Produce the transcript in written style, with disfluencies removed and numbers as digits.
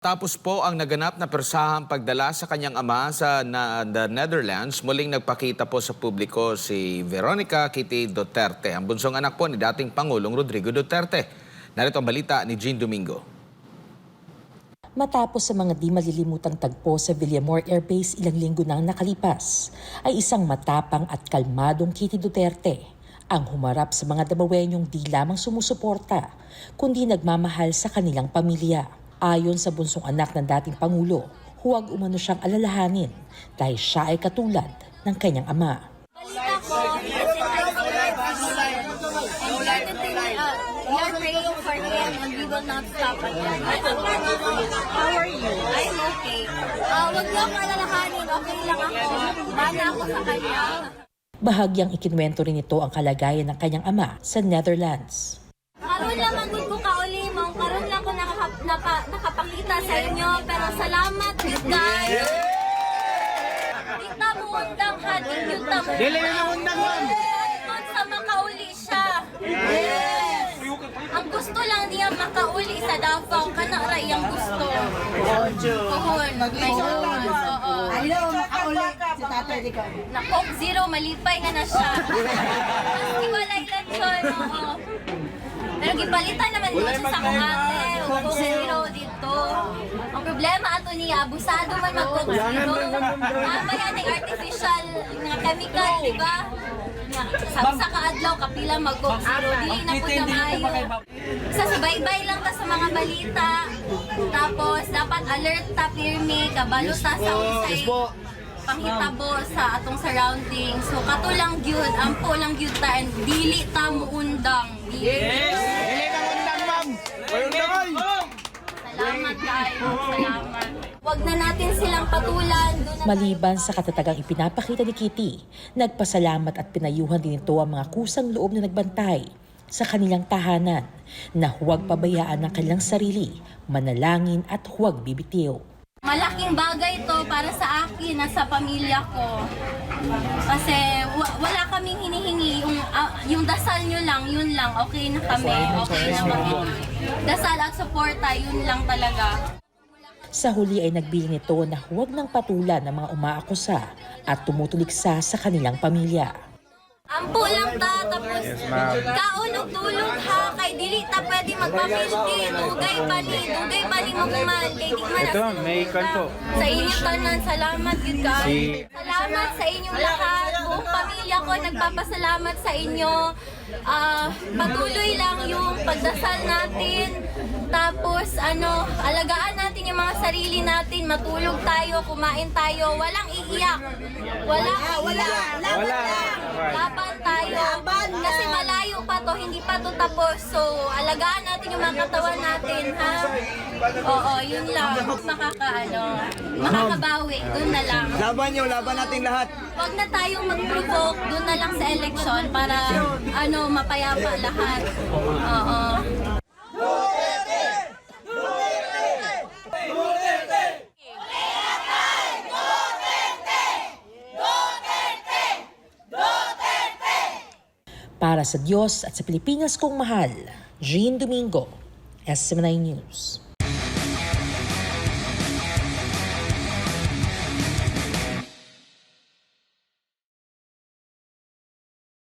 Tapos po ang naganap na persahang pagdala sa kanyang ama sa the Netherlands, muling nagpakita po sa publiko si Veronica Kitty Duterte, ang bunsong anak po ni dating Pangulong Rodrigo Duterte. Narito ang balita ni Jean Domingo. Matapos sa mga di malilimutang tagpo sa Villamor Air Base ilang linggo nang nakalipas, ay isang matapang at kalmadong Kitty Duterte ang humarap sa mga Damawenyong di lamang sumusuporta, kundi nagmamahal sa kanilang pamilya. Ayon sa bunsong anak ng dating Pangulo, huwag umano siyang alalahanin dahil siya ay katulad ng kanyang ama. Balita ko, we are praying for him and we will not stop again. How are you? I'm okay. Wag niyo akong alalahanin, okay lang ako. Bana ako sa kanya. Bahagyang ikinwento rin ito ang kalagayan ng kanyang ama sa Netherlands. Karoon lang magod ko kauli mo. Karoon lang ko nakapakita sa inyo. Pero salamat, guys. Dita mo undang ha. Dita mo. Dili na undang, ma'am. Sa makauli siya. Yes. Ang gusto lang niya makauli sa Davao. Kanara iyang gusto. Kuhon. May oo. Ayaw, makauli si Tatay Rico. Na Coke Zero, malipay na siya. Mas iwalay lang yun. Oo. Pero gipalitan naman mo siya sa kong ate. Coke Zero dito. Ang problema ato niya, abusado man mag-Coke Zero. Yan yung artificial nga chemical, di ba? Sa kaadlaw, kapila mag-Coke Zero. Dili na po na mayo. Sa subaybay lang ta sa mga balita. Tapos, dapat alert ta, pirmi, kabalo ta sa unsay panghitabo sa atong surroundings. So, kato lang gyud, ampo lang gyud ta, and dili ta muundang. Yes! Dili na undang, ma'am! Salamat kayo. Salamat. Huwag na natin silang patulan. Maliban sa katatagang ipinapakita ni Kitty, nagpasalamat at pinayuhan din ito ang mga kusang loob na nagbantay sa kanilang tahanan na huwag pabayaan ng kanilang sarili, manalangin at huwag bibitiw. Malaking bagay to para sa akin at sa pamilya ko. Kasi wala kaming hinihingi. Yung dasal nyo lang, yun lang. Okay na kami. Okay na kami. Dasal at suporta, yun lang talaga. Sa huli ay nagbiling nito na huwag nang patulan ng mga umaakusa at tumutuliksa sa kanilang pamilya. Ampo lang ta, tapos kaulog-tulog ha, kay dili ta pwede magpapilti, dugay pa ni mo kuman, kay di man Ito, may kanto. Sa inyo tanan, salamat yun guys. Salamat sa inyong lahat, buong pamilya ko nagpapasalamat sa inyo. Patuloy lang yung pagdasal natin, tapos alagaan natin yung mga sarili natin, matulog tayo, kumain tayo, walang iiyak. Wala. Laban tayo. Kasi malayo pa to, hindi pa to tapos. So, alagaan natin yung mga katawan natin, ha? Oo, yun lang. Makakabawi, dun na lang. Laban natin lahat. Huwag na tayong mag-provoke, dun na lang sa election para mapayapa lahat. Oo. Para sa Diyos at sa Pilipinas kong mahal, Jean Domingo, SM9 News.